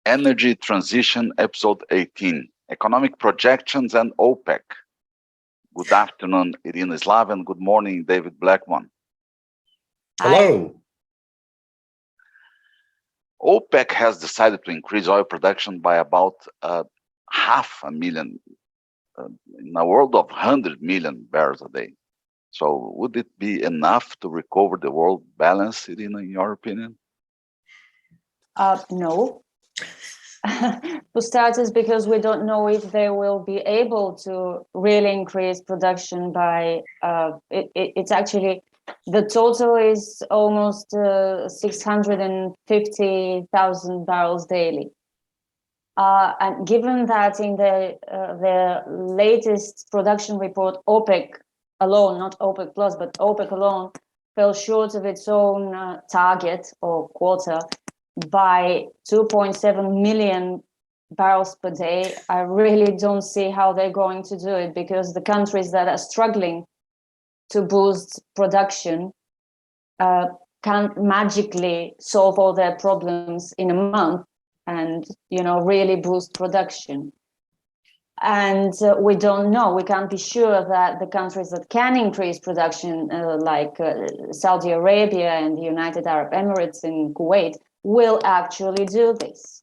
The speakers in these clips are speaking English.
Energy Transition, Episode 18, Economic Projections and OPEC. Good afternoon, Irina Slav, good morning, David Blackmon. Hello. OPEC has decided to increase oil production by about 500,000, in a world of 100 million barrels a day. So would it be enough to recover the world balance, Irina, in your opinion? No. For starters, because we don't know if they will be able to really increase production by, it's actually, the total is almost 650,000 barrels daily. And given that in the latest production report, OPEC alone, not OPEC plus, but OPEC alone, fell short of its own target or quota by 2.7 million barrels per day. I really don't see how they're going to do it, because the countries that are struggling to boost production can't magically solve all their problems in a month and, really boost production. And we don't know, we can't be sure that the countries that can increase production, like Saudi Arabia and the United Arab Emirates and Kuwait, will actually do this.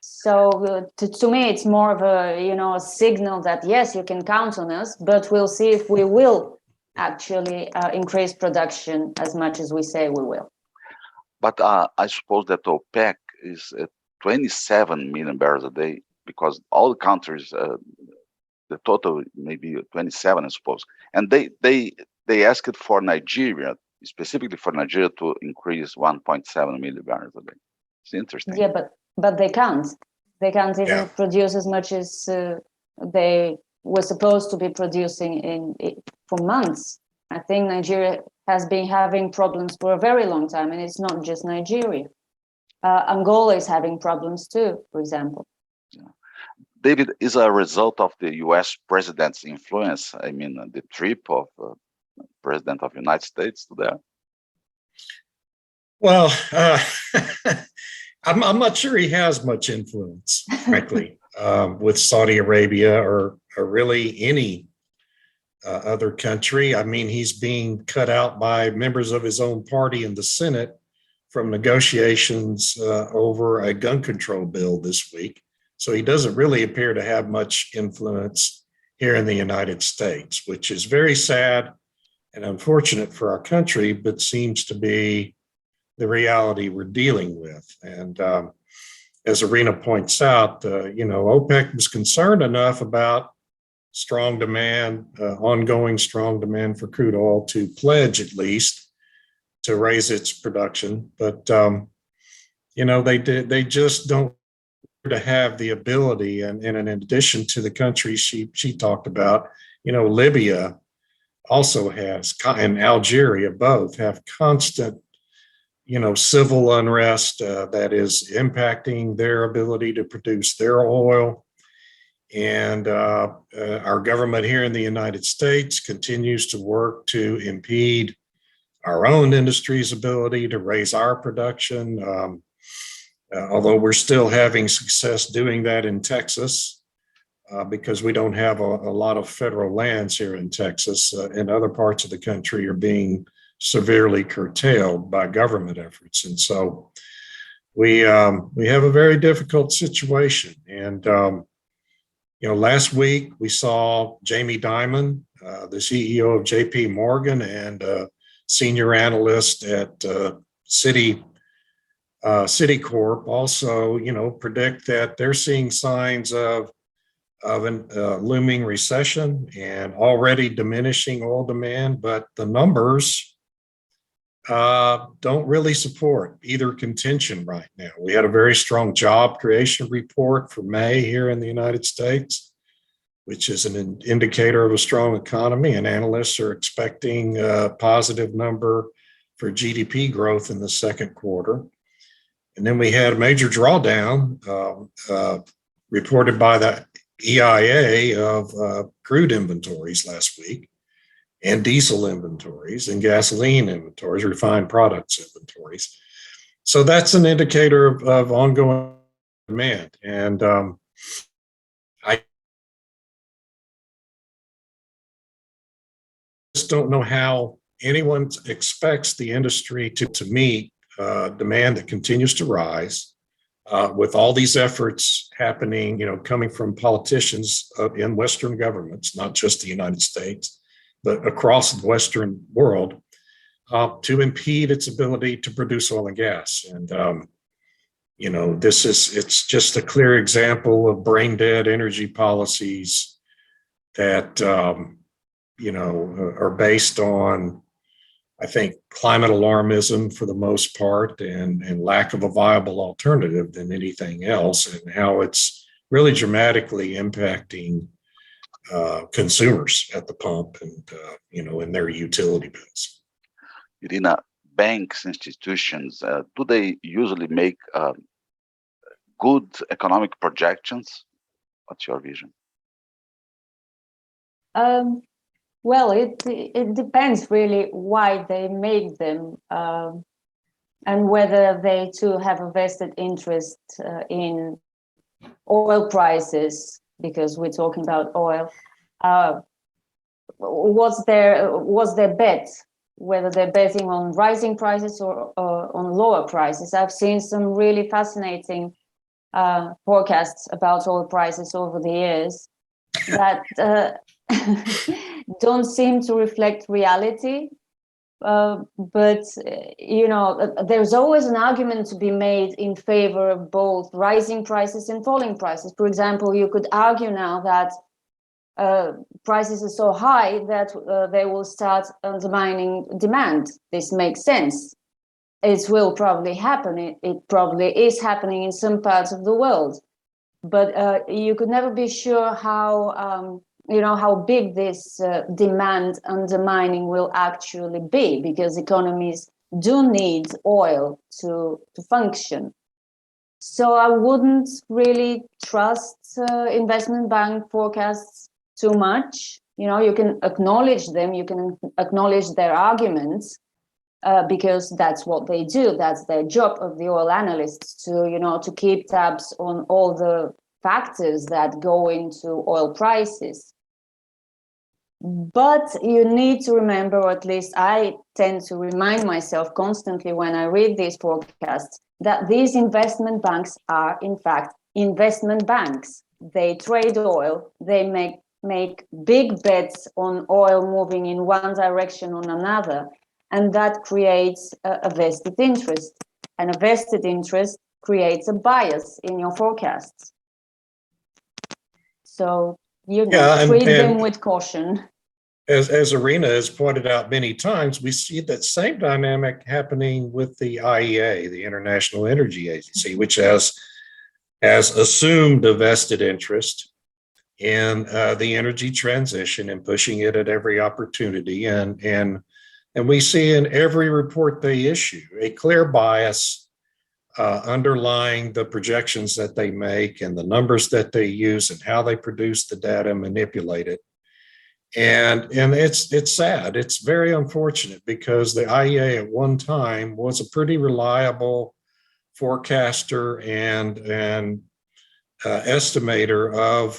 So to me, it's more of a, a signal that, yes, you can count on us, but we'll see if we will actually increase production as much as we say we will. But I suppose that OPEC is at 27 million barrels a day, because all the countries, the total maybe 27, I suppose. And they asked for Nigeria, specifically for Nigeria, to increase 1.7 million barrels a day. It's interesting. Yeah, but they can't. They can't even produce as much as they were supposed to be producing for months. I think Nigeria has been having problems for a very long time, and it's not just Nigeria. Angola is having problems too, for example. Yeah. David, is a result of the U.S. president's influence, I mean, the trip of President of the United States to there? Well, I'm not sure he has much influence, frankly, with Saudi Arabia or really any other country. I mean, he's being cut out by members of his own party in the Senate from negotiations over a gun control bill this week. So he doesn't really appear to have much influence here in the United States, which is very sad and unfortunate for our country, but seems to be the reality we're dealing with. And as Irina points out, OPEC was concerned enough about strong demand, ongoing strong demand for crude oil to pledge at least to raise its production. But, they just don't to have the ability. And in addition to the countries she talked about, Libya also has, and Algeria both have constant civil unrest that is impacting their ability to produce their oil. And our government here in the United States continues to work to impede our own industry's ability to raise our production, although we're still having success doing that in Texas because we don't have a lot of federal lands here in Texas. And other parts of the country are being severely curtailed by government efforts. And so we have a very difficult situation. And, last week we saw Jamie Dimon, the CEO of JP Morgan and senior analyst at Citicorp also, predict that they're seeing signs of a looming recession and already diminishing oil demand, but the numbers don't really support either contention right now. We had a very strong job creation report for May here in the United States, which is an indicator of a strong economy, and analysts are expecting a positive number for GDP growth in the second quarter. And then we had a major drawdown reported by the EIA of crude inventories last week, and diesel inventories and gasoline inventories, refined products inventories. So that's an indicator of ongoing demand. And I just don't know how anyone expects the industry to meet demand that continues to rise with all these efforts happening, coming from politicians in Western governments, not just the United States, but across the Western world, to impede its ability to produce oil and gas. And it's just a clear example of brain dead energy policies that are based on, I think, climate alarmism for the most part, and lack of a viable alternative than anything else, and how it's really dramatically impacting consumers at the pump and in their utility bills. Irina, banks, institutions, do they usually make good economic projections? What's your vision? Well, it depends really why they make them, and whether they too have a vested interest in oil prices, because we're talking about oil. What's their bet? Whether they're betting on rising prices or on lower prices. I've seen some really fascinating forecasts about oil prices over the years that don't seem to reflect reality. But there's always an argument to be made in favor of both rising prices and falling prices. For example, you could argue now that prices are so high that they will start undermining demand. This makes sense. It will probably happen. It probably is happening in some parts of the world. But you could never be sure how big this demand undermining will actually be, because economies do need oil to function. So I wouldn't really trust investment bank forecasts too much. You can acknowledge them, you can acknowledge their arguments, because that's what they do. That's their job of the oil analysts to keep tabs on all the factors that go into oil prices. But you need to remember, or at least I tend to remind myself constantly when I read these forecasts, that these investment banks are in fact investment banks. They trade oil, they make big bets on oil moving in one direction or another, and that creates a vested interest. And a vested interest creates a bias in your forecasts. So, treat them with caution. As Irina has pointed out many times, we see that same dynamic happening with the IEA, the International Energy Agency, which has assumed a vested interest in the energy transition and pushing it at every opportunity. And we see in every report they issue a clear bias underlying the projections that they make and the numbers that they use and how they produce the data and manipulate it. And it's sad. It's very unfortunate, because the IEA at one time was a pretty reliable forecaster and estimator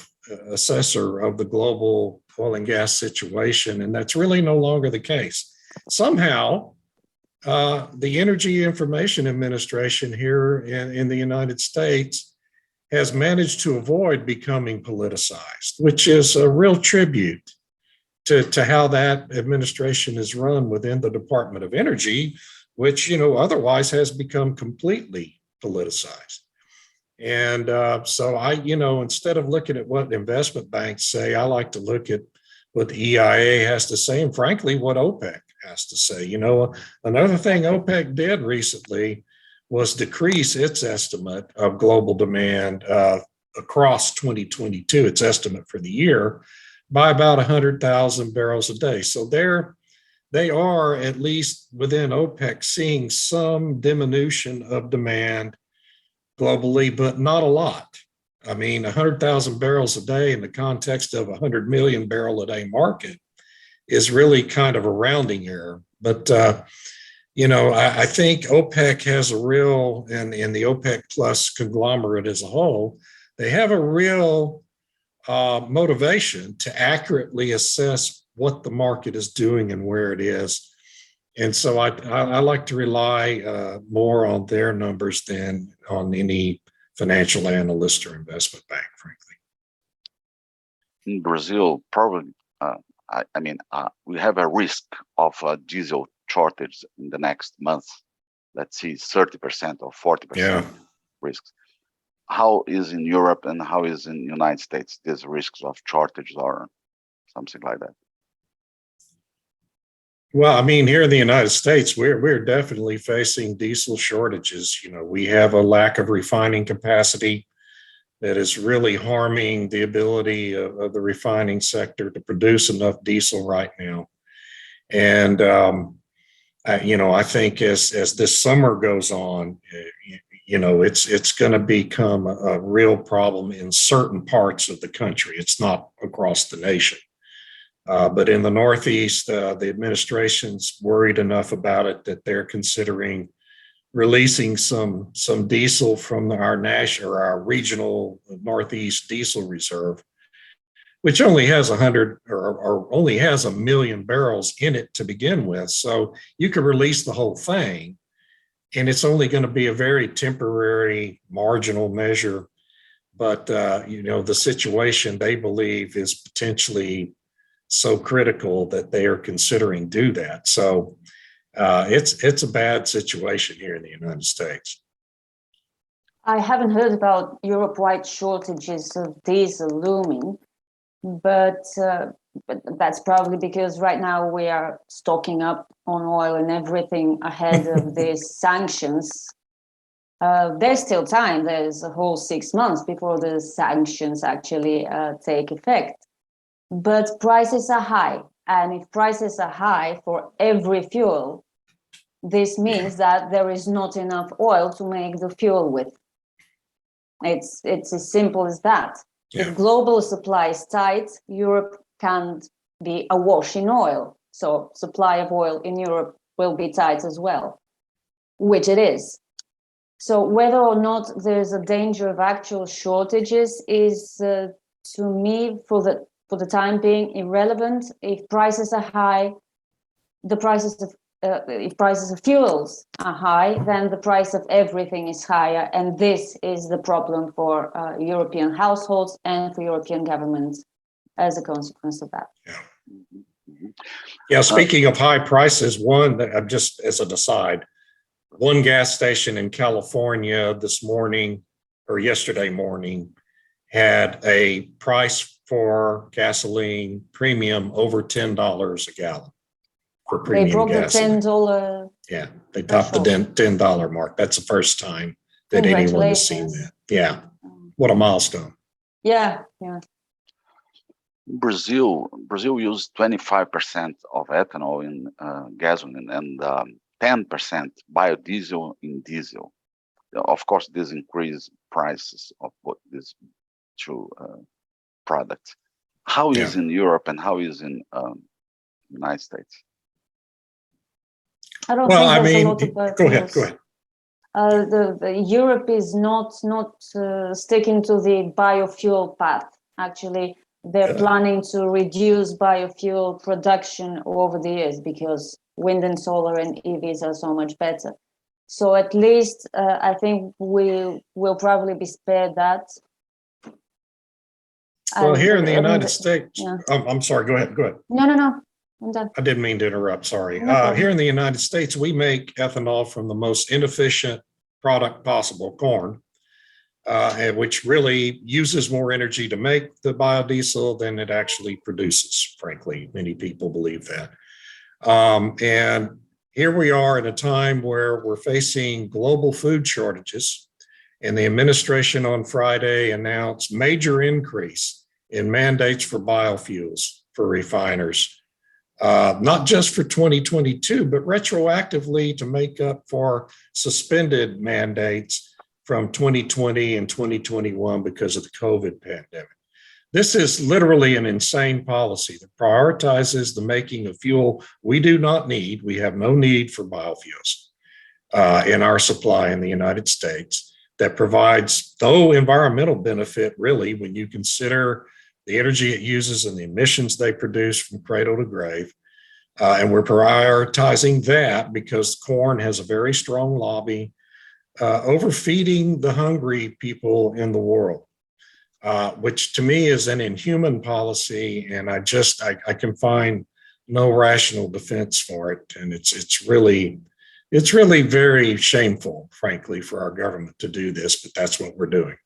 assessor of the global oil and gas situation. And that's really no longer the case. Somehow, the Energy Information Administration here in the United States has managed to avoid becoming politicized, which is a real tribute to how that administration is run within the Department of Energy, which, otherwise has become completely politicized. And so instead of looking at what investment banks say, I like to look at what the EIA has to say, and frankly, what OPEC has to say. Another thing OPEC did recently was decrease its estimate of global demand across 2022, its estimate for the year, by about 100,000 barrels a day. So they are, at least within OPEC, seeing some diminution of demand globally, but not a lot. I mean, 100,000 barrels a day in the context of a 100 million barrel a day market is really kind of a rounding error. But I think OPEC has a real, and the OPEC plus conglomerate as a whole, they have a real motivation to accurately assess what the market is doing and where it is. And so I like to rely more on their numbers than on any financial analyst or investment bank, frankly. In Brazil, probably, we have a risk of a diesel shortage in the next month. Let's see, 30% or 40% risks. How is in Europe and how is in the United States these risks of shortage or something like that? Well, here in the United States, we're definitely facing diesel shortages. We have a lack of refining capacity that is really harming the ability of the refining sector to produce enough diesel right now. And I think as this summer goes on, it's going to become a real problem in certain parts of the country. It's not across the nation. But in the Northeast, the administration's worried enough about it that they're considering releasing some diesel from our national or our regional Northeast diesel reserve, which only has 100 or only has 1 million barrels in it to begin with. So you could release the whole thing, and it's only going to be a very temporary, marginal measure. But the situation they believe is potentially so critical that they are considering do that. So it's a bad situation here in the United States. I haven't heard about Europe-wide shortages of diesel looming, but that's probably because right now we are stocking up on oil and everything ahead of these sanctions. There's still time. There's a whole 6 months before the sanctions actually take effect. But prices are high. And if prices are high for every fuel, this means that there is not enough oil to make the fuel with. It's as simple as that. Yeah. If global supply is tight, Europe can't be awash in oil. So supply of oil in Europe will be tight as well, which it is. So whether or not there's a danger of actual shortages is, to me, for the time being, irrelevant. If prices are high, if prices of fuels are high, then the price of everything is higher, and this is the problem for European households and for European governments as a consequence of that. Yeah. Speaking of high prices, just as an aside, one gas station in California this morning or yesterday morning had a price for gasoline premium over $10 a gallon for premium They broke gasoline. the $10. Yeah, they topped the $10 mark. That's the first time that anyone has seen that. Yeah, what a milestone. Yeah. Brazil used 25% of ethanol in gasoline and 10% biodiesel in diesel. Of course, this increased prices of these two products. How is in Europe and how is in United States? I don't think there's a lot of go ahead. The Europe is not sticking to the biofuel path. Actually, they're planning to reduce biofuel production over the years because wind and solar and EVs are so much better. So at least I think we will probably be spared that. Well, here in the United States, I'm sorry, go ahead. No, I'm done. I didn't mean to interrupt, sorry. No Here in the United States, we make ethanol from the most inefficient product possible, corn, which really uses more energy to make the biodiesel than it actually produces, frankly. Many people believe that. And here we are at a time where we're facing global food shortages, and the administration on Friday announced major increase in mandates for biofuels for refiners, not just for 2022, but retroactively to make up for suspended mandates from 2020 and 2021 because of the COVID pandemic. This is literally an insane policy that prioritizes the making of fuel we do not need. We have no need for biofuels in our supply in the United States, that provides no environmental benefit, really, when you consider the energy it uses and the emissions they produce from cradle to grave. And we're prioritizing that because corn has a very strong lobby overfeeding the hungry people in the world, which to me is an inhuman policy. And I can find no rational defense for it. And it's really very shameful, frankly, for our government to do this, but that's what we're doing.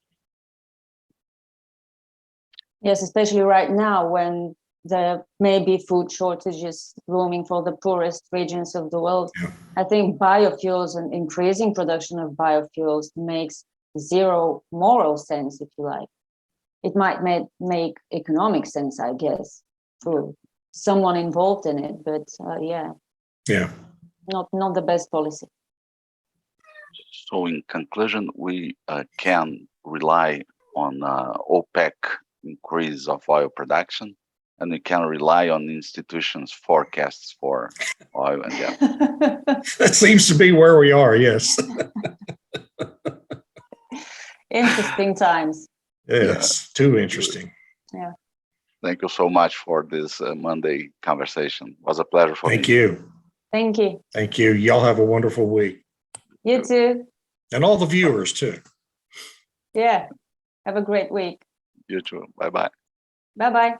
Yes, especially right now when there may be food shortages looming for the poorest regions of the world. Yeah. I think biofuels and increasing production of biofuels makes zero moral sense, if you like. It might make economic sense, I guess, for someone involved in it, but yeah, not the best policy. So in conclusion, we can rely on OPEC increase of oil production, and we can rely on institutions' forecasts for oil and gas. That seems to be where we are, yes. Interesting times. Yes, too interesting. Yeah. Thank you so much for this Monday conversation. It was a pleasure for me. Thank you. Thank you. Thank you. Y'all have a wonderful week. You too. And all the viewers, too. Yeah. Have a great week. You too. Bye-bye. Bye-bye.